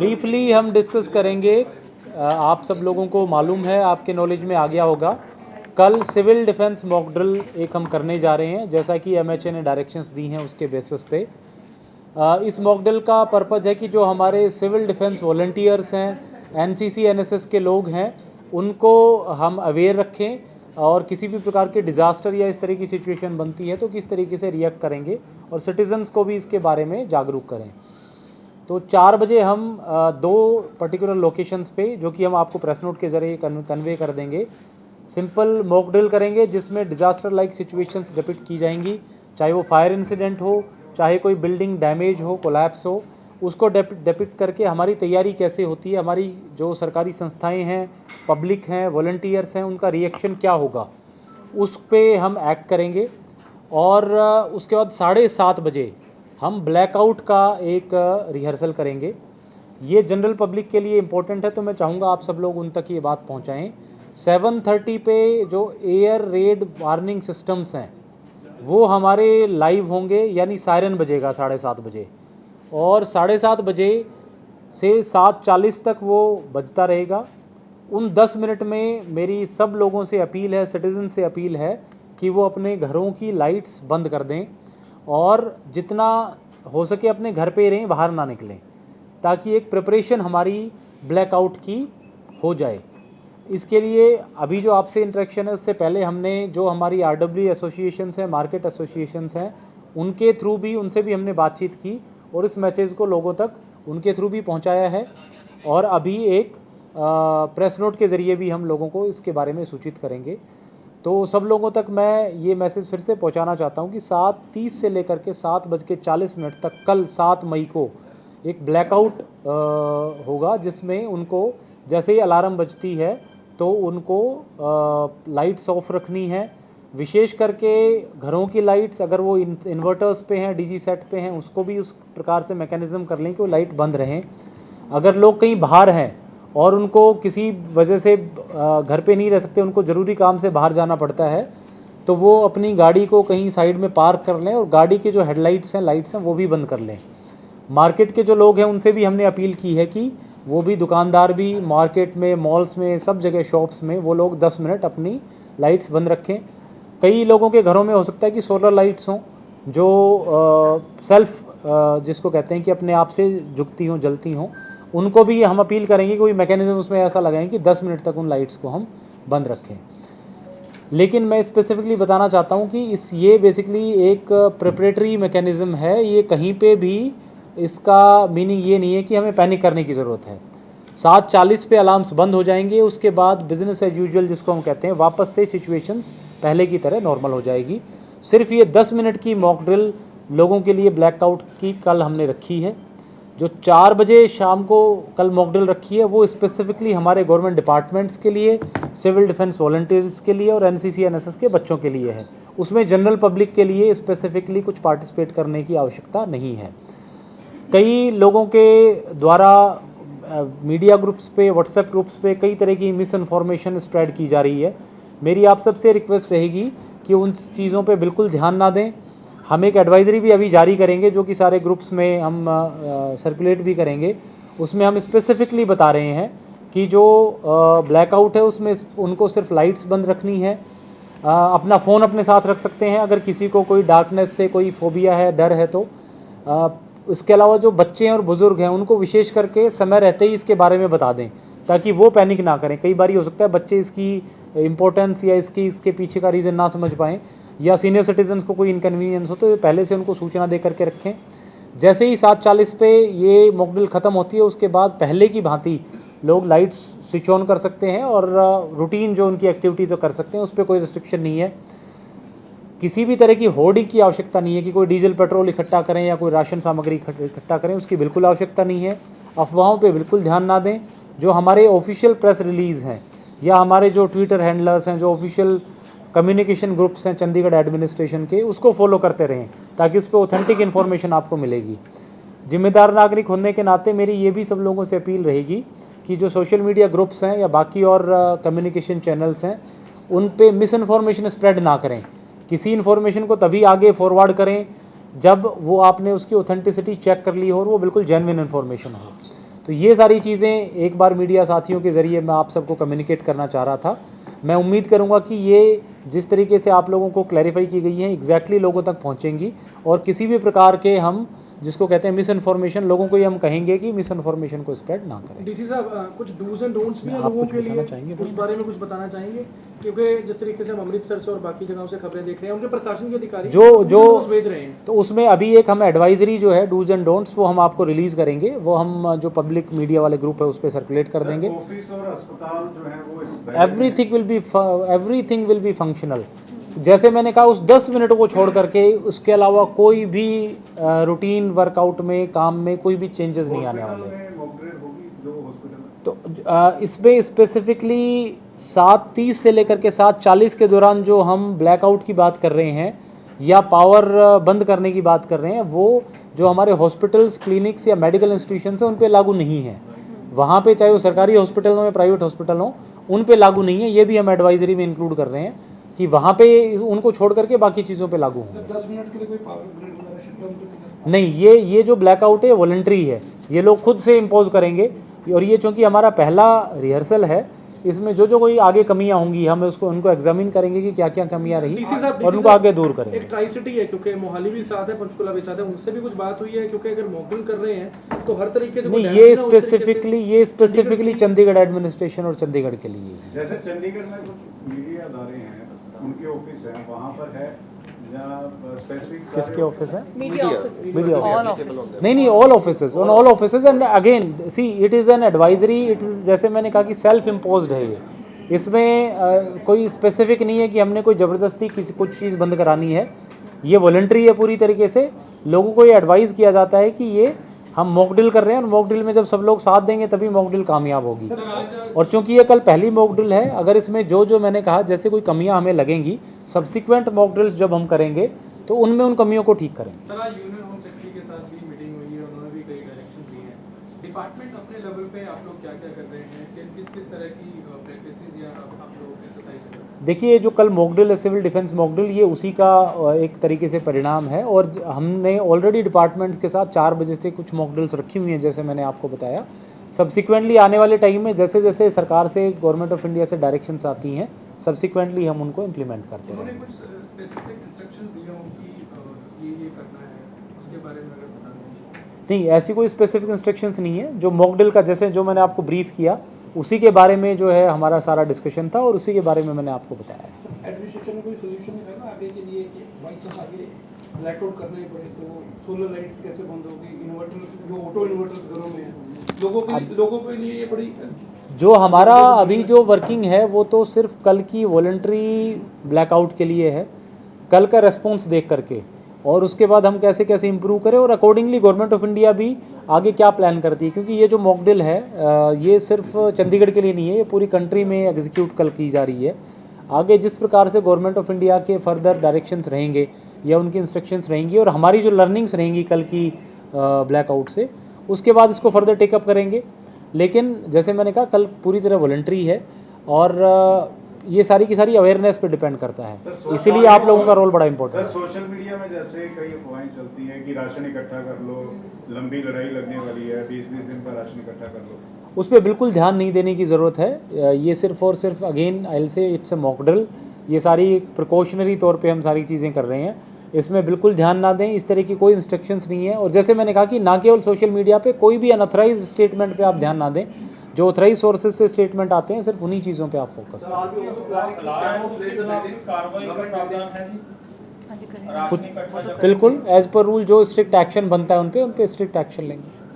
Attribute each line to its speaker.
Speaker 1: Briefly हम discuss करेंगे। आप सब लोगों को मालूम है, आपके नॉलेज में आ गया होगा, कल सिविल डिफेंस मॉक ड्रिल एक हम करने जा रहे हैं, जैसा कि एमएचए ने डायरेक्शंस दी हैं उसके बेसिस पे। इस मॉक ड्रिल का पर्पज़ है कि जो हमारे सिविल डिफेंस वॉलंटियर्स हैं, एनसीसी एनएसएस के लोग हैं, उनको हम अवेयर रखें और किसी भी प्रकार के डिज़ास्टर या इस तरह की सिचुएशन बनती है तो किस तरीके से रिएक्ट करेंगे, और सिटीजन्स को भी इसके बारे में जागरूक करें। तो 4 बजे हम 2 पर्टिकुलर लोकेशंस पे, जो कि हम आपको प्रेस नोट के ज़रिए कन्वे कर देंगे, सिंपल मॉक ड्रिल करेंगे जिसमें डिज़ास्टर लाइक सिचुएशंस डिपिक्ट की जाएंगी, चाहे वो फायर इंसिडेंट हो, चाहे कोई बिल्डिंग डैमेज हो, कोलैप्स हो, उसको डिपिक्ट करके हमारी तैयारी कैसे होती है, हमारी जो सरकारी संस्थाएं हैं, पब्लिक हैं, वॉलंटियर्स हैं, उनका रिएक्शन क्या होगा, उस पे हम एक्ट करेंगे। और उसके बाद 7:30 बजे हम ब्लैकआउट का एक रिहर्सल करेंगे। ये जनरल पब्लिक के लिए इम्पोर्टेंट है, तो मैं चाहूँगा आप सब लोग उन तक ये बात पहुँचाएँ। 7:30 पे जो एयर रेड वार्निंग सिस्टम्स हैं वो हमारे लाइव होंगे, यानी सायरन बजेगा 7:30 बजे, और 7:30 बजे से 7:40 तक वो बजता रहेगा। उन 10 मिनट में मेरी सब लोगों से अपील है, सिटीज़न से अपील है कि वो अपने घरों की लाइट्स बंद कर दें और जितना हो सके अपने घर पे ही रहें, बाहर ना निकलें, ताकि एक प्रिपरेशन हमारी ब्लैकआउट की हो जाए। इसके लिए अभी जो आपसे इंटरेक्शन है, उससे पहले हमने जो हमारी आरडब्ल्यू एसोसिएशंस हैं, मार्केट एसोसिएशंस हैं, उनके थ्रू भी, उनसे भी हमने बातचीत की और इस मैसेज को लोगों तक उनके थ्रू भी पहुंचाया है। और अभी एक प्रेस नोट के ज़रिए भी हम लोगों को इसके बारे में सूचित करेंगे। तो सब लोगों तक मैं ये मैसेज फिर से पहुंचाना चाहता हूं कि 7:30 से लेकर के 7:40 तक कल 7 मई को एक ब्लैकआउट होगा, जिसमें उनको जैसे ही अलार्म बजती है तो उनको लाइट्स ऑफ रखनी है। विशेष करके घरों की लाइट्स, अगर वो इन्वर्टर्स पे हैं, डीजी सेट पे हैं, उसको भी उस प्रकार से मैकेनिज़्म कर लें कि वो लाइट बंद रहें। अगर लोग कहीं बाहर हैं और उनको किसी वजह से घर पे नहीं रह सकते, उनको ज़रूरी काम से बाहर जाना पड़ता है, तो वो अपनी गाड़ी को कहीं साइड में पार्क कर लें और गाड़ी के जो हेडलाइट्स हैं, लाइट्स हैं, वो भी बंद कर लें। मार्केट के जो लोग हैं उनसे भी हमने अपील की है कि वो भी, दुकानदार भी, मार्केट में, मॉल्स में, सब जगह शॉप्स में, वो लोग 10 मिनट अपनी लाइट्स बंद रखें। कई लोगों के घरों में हो सकता है कि सोलर लाइट्स हों जो सेल्फ जिसको कहते हैं कि अपने आप से जुगती हों, जलती हों, उनको भी हम अपील करेंगे कोई मैकेनिज़्म उसमें ऐसा लगाएं कि 10 मिनट तक उन लाइट्स को हम बंद रखें। लेकिन मैं स्पेसिफिकली बताना चाहता हूं कि ये बेसिकली एक प्रिपरेटरी मैकेनिज़्म है, ये कहीं पे भी इसका मीनिंग ये नहीं है कि हमें पैनिक करने की ज़रूरत है। 7:40 पे अलार्म्स बंद हो जाएंगे, उसके बाद बिज़नेस एज यूजुअल जिसको हम कहते हैं, वापस से सिचुएशंस पहले की तरह नॉर्मल हो जाएगी। सिर्फ ये 10 मिनट की मॉक ड्रिल लोगों के लिए ब्लैकआउट की कल हमने रखी है। जो 4 बजे शाम को कल मॉक ड्रिल रखी है वो स्पेसिफिकली हमारे गवर्नमेंट डिपार्टमेंट्स के लिए, सिविल डिफेंस वॉलंटियर्स के लिए और एनसीसी एनएसएस के बच्चों के लिए है। उसमें जनरल पब्लिक के लिए स्पेसिफिकली कुछ पार्टिसिपेट करने की आवश्यकता नहीं है। कई लोगों के द्वारा मीडिया ग्रुप्स पे, व्हाट्सएप ग्रुप्स पे कई तरह की मिस इन्फॉर्मेशन स्प्रेड की जा रही है। मेरी आप सबसे रिक्वेस्ट रहेगी कि उन चीज़ों पे बिल्कुल ध्यान ना दें। हम एक एडवाइजरी भी अभी जारी करेंगे जो कि सारे ग्रुप्स में हम सर्कुलेट भी करेंगे। उसमें हम स्पेसिफिकली बता रहे हैं कि जो ब्लैकआउट है उसमें उनको सिर्फ लाइट्स बंद रखनी है। अपना फ़ोन अपने साथ रख सकते हैं अगर किसी को कोई डार्कनेस से कोई फोबिया है, डर है तो। इसके अलावा जो बच्चे हैं और बुज़ुर्ग हैं उनको विशेष करके समय रहते ही इसके बारे में बता दें ताकि वो पैनिक ना करें। कई बार हो सकता है बच्चे इसकी इम्पोर्टेंस या इसके पीछे का रीज़न ना समझ पाएँ, या सीनियर सिटीजन्स को कोई इनकन्वीनियंस हो, तो पहले से उनको सूचना दे करके रखें। जैसे ही 7:40 पे ये मॉक ड्रिल ख़त्म होती है, उसके बाद पहले की भांति लोग लाइट्स स्विच ऑन कर सकते हैं और रूटीन जो उनकी एक्टिविटीज़ कर सकते हैं, उस पर कोई रिस्ट्रिक्शन नहीं है। किसी भी तरह की होर्डिंग की आवश्यकता नहीं है कि कोई डीजल पेट्रोल इकट्ठा करें या कोई राशन सामग्री इकट्ठा करें, उसकी बिल्कुल आवश्यकता नहीं है। अफवाहों पे बिल्कुल ध्यान ना दें। जो हमारे ऑफिशियल प्रेस रिलीज़ हैं या हमारे जो ट्विटर हैंडलर्स हैं, जो ऑफिशियल कम्युनिकेशन ग्रुप्स हैं चंडीगढ़ एडमिनिस्ट्रेशन के, उसको फॉलो करते रहें ताकि उस पर ऑथेंटिक इन्फॉर्मेशन आपको मिलेगी। जिम्मेदार नागरिक होने के नाते मेरी ये भी सब लोगों से अपील रहेगी कि जो सोशल मीडिया ग्रुप्स हैं या बाकी और कम्युनिकेशन चैनल्स हैं, उन पे मिस इन्फॉर्मेशन स्प्रेड ना करें। किसी इन्फॉर्मेशन को तभी आगे फॉरवर्ड करें जब वो आपने उसकी ऑथेंटिसिटी चेक कर ली हो और वो बिल्कुल जेन्युइन इन्फॉर्मेशन हो। तो ये सारी चीज़ें एक बार मीडिया साथियों के ज़रिए मैं आप सबको कम्युनिकेट करना चाह रहा था। मैं उम्मीद करूंगा कि ये जिस तरीके से आप लोगों को क्लैरिफाई की गई है एग्जैक्टली लोगों तक पहुंचेंगी, और किसी भी प्रकार के हम जिसको कहते हैं मिस इन्फॉर्मेशन, लोगों को ये हम कहेंगे कि मिस इन्फॉर्मेशन को स्प्रेड ना करें।
Speaker 2: डीसी साहब, कुछ डूज एंड डोंट्स भी हैं
Speaker 1: आप
Speaker 2: लोगों
Speaker 1: कुछ
Speaker 2: के
Speaker 1: बताना
Speaker 2: लिए,
Speaker 1: चाहेंगे?
Speaker 2: उस बारे में कुछ बताना चाहेंगे? क्योंकि जिस तरीके से हम अमृतसर से और बाकी जगहों से खबरें देख रहे हैं, उनके प्रशासन के अधिकारी
Speaker 1: जो
Speaker 2: भेज रहे हैं,
Speaker 1: तो उसमें अभी एक हम एडवाइजरी जो है डूज एंड डोंट्स वो हम आपको रिलीज़ करेंगे, वो हम जो पब्लिक मीडिया वाले ग्रुप है उस पर सर्कुलेट कर देंगे।
Speaker 3: ऑफिस और अस्पताल जो है वो इस
Speaker 1: एवरीथिंग विल बी फंक्शनल। जैसे मैंने कहा उस 10 मिनट को छोड़ करके उसके अलावा कोई भी रूटीन वर्कआउट में काम में कोई भी चेंजेस नहीं आने वाले। तो इसमें स्पेसिफिकली 7:30 से लेकर के 7:40 के दौरान जो हम ब्लैकआउट की बात कर रहे हैं या पावर बंद करने की बात कर रहे हैं, वो जो हमारे हॉस्पिटल्स, क्लिनिक्स या मेडिकल इंस्टीट्यूशंस हैं उन पे लागू नहीं है। वहाँ पे चाहे वो सरकारी हॉस्पिटल हो या प्राइवेट हॉस्पिटल हो, उन पे लागू नहीं है। ये भी हम एडवाइजरी में इंक्लूड कर रहे हैं कि वहाँ पे उनको छोड़ करके बाकी चीज़ों पे लागू होंगे।
Speaker 2: 10 मिनट के लिए कोई पावर ग्रिड वगैरह शटडाउन तो
Speaker 1: नहीं, ये जो ब्लैकआउट है वॉलंटरी है, ये लोग खुद से इम्पोज करेंगे। और ये चूँकि हमारा पहला रिहर्सल है, इसमें जो कोई आगे कमियां होंगी हम उनको एग्जामिन करेंगे कि क्या क्या कमियां रही और उनको आगे दूर करेंगे।
Speaker 2: एक ट्राई सिटी है, क्योंकि मोहाली भी साथ है, पंचकुला भी साथ है, उनसे भी कुछ बात हुई है? क्योंकि अगर मॉकड्रिल कर रहे हैं तो हर तरीके से
Speaker 1: नहीं, ये स्पेसिफिकली चंडीगढ़ एडमिनिस्ट्रेशन और चंडीगढ़ के लिए।
Speaker 3: जैसे चंडीगढ़ में कुछ मीडिया अदारे हैं, उनके ऑफिस हैं, वहाँ पर है
Speaker 1: किसके ऑफिस है?
Speaker 4: Media office.
Speaker 1: नहीं, all offices, on all offices. And again see it is an advisory, it is जैसे मैंने कहा कि सेल्फ इम्पोज्ड है ये। इसमें कोई स्पेसिफिक नहीं है कि हमने कोई ज़बरदस्ती किसी कुछ चीज़ बंद करानी है। ये वॉलंटरी है पूरी तरीके से। लोगों को ये एडवाइस किया जाता है कि ये हम मॉक ड्रिल कर रहे हैं और मॉक ड्रिल में जब सब लोग साथ देंगे तभी मॉक ड्रिल कामयाब होगी। और चूंकि ये कल पहली मॉक ड्रिल है, अगर इसमें जो मैंने कहा जैसे कोई कमियां हमें लगेंगी, सब्सिक्वेंट मॉक ड्रिल्स जब हम करेंगे तो उनमें उन कमियों को ठीक करेंगे।
Speaker 2: सर, आज यूनियन होम सेक्रेटरी के साथ भी मीटिंग हुई है, उन्होंने भी कई डायरेक्शन दिए हैं। डिपार्टमेंट अपने लेवल पे आप लोग क्या क्या कर रहे हैं, किस तरह की प्रैक्टिसेस या आप लोग एक्सरसाइज कर रहे हैं?
Speaker 1: देखिए, जो कल मॉक ड्रिल है, सिविल डिफेंस मॉक ड्रिल, ये उसी का एक तरीके से परिणाम है। और हमने ऑलरेडी डिपार्टमेंट्स के साथ 4 बजे से कुछ मॉक ड्रिल्स रखी हुई हैं, जैसे मैंने आपको बताया। सब्सिक्वेंटली आने वाले टाइम में जैसे जैसे सरकार से, गवर्नमेंट ऑफ इंडिया से डायरेक्शंस आती हैं, सब्सिक्वेंटली हम उनको इम्प्लीमेंट करते
Speaker 2: उन्होंने
Speaker 1: रहेंगे।
Speaker 2: कुछ स्पेसिफिक इंस्ट्रक्शंस दिए हों कि ये करना है, उसके बारे में अगर बता दें।
Speaker 1: नहीं, ऐसी कोई स्पेसिफिक इंस्ट्रक्शंस नहीं है। जो मॉक ड्रिल का जैसे जो मैंने आपको ब्रीफ किया उसी के बारे में जो है हमारा सारा डिस्कशन था और उसी के बारे में मैंने आपको बताया।
Speaker 2: एडमिनिस्ट्रेशन में कोई सोल्यूशन है ना आगे के लिए कि बाई चांस आगे ब्लैकआउट करना ही पड़े तो सोलर लाइट्स कैसे बंद होगी? इन्वर्टर्स, जो ऑटो इन्वर्टर्स घरों में हैं, लोगों के लिए ये बड़ी
Speaker 1: जो हमारा अभी जो वर्किंग है वो तो सिर्फ कल की वॉलंटरी ब्लैकआउट के लिए है, कल का रेस्पॉन्स देख करके, और उसके बाद हम कैसे कैसे इंप्रूव करें और अकॉर्डिंगली गवर्नमेंट ऑफ इंडिया भी आगे क्या प्लान करती है। क्योंकि ये जो मॉक ड्रिल है ये सिर्फ चंडीगढ़ के लिए नहीं है, ये पूरी कंट्री में एग्जीक्यूट कल की जा रही है। आगे जिस प्रकार से गवर्नमेंट ऑफ इंडिया के फर्दर डायरेक्शंस रहेंगे या उनकी इंस्ट्रक्शंस रहेंगी और हमारी जो लर्निंग्स रहेंगी कल की ब्लैकआउट से, उसके बाद इसको फर्दर टेकअप करेंगे। लेकिन जैसे मैंने कहा कल पूरी तरह वॉलंटरी है और ये सारी की सारी अवेयरनेस पे डिपेंड करता है, इसीलिए आप लोगों का रोल बड़ा इंपॉर्टेंट है।
Speaker 3: सोशल मीडिया में जैसे कई अफवाहें चलती हैं कि राशन इकट्ठा कर लो, लंबी लड़ाई लगने वाली है, 20-20 दिन का राशन इकट्ठा कर लो,
Speaker 1: उस पर बिल्कुल ध्यान नहीं देने की ज़रूरत है। ये सिर्फ और सिर्फ again I will say it's a mock drill. ये सारी प्रिकॉशनरी तौर पे हम सारी चीज़ें कर रहे हैं, इसमें बिल्कुल ध्यान ना दें। इस तरह की कोई इंस्ट्रक्शंस नहीं है। और जैसे मैंने कहा कि ना केवल सोशल मीडिया पे, कोई भी अनऑथराइज स्टेटमेंट पे आप ध्यान ना दें। जो ऑथराइज सोर्सेज से स्टेटमेंट आते हैं सिर्फ उन्हीं चीज़ों पे आप फोकस करें। बिल्कुल एज पर रूल जो स्ट्रिक्ट एक्शन बनता है उन पे स्ट्रिक्ट एक्शन लेंगे।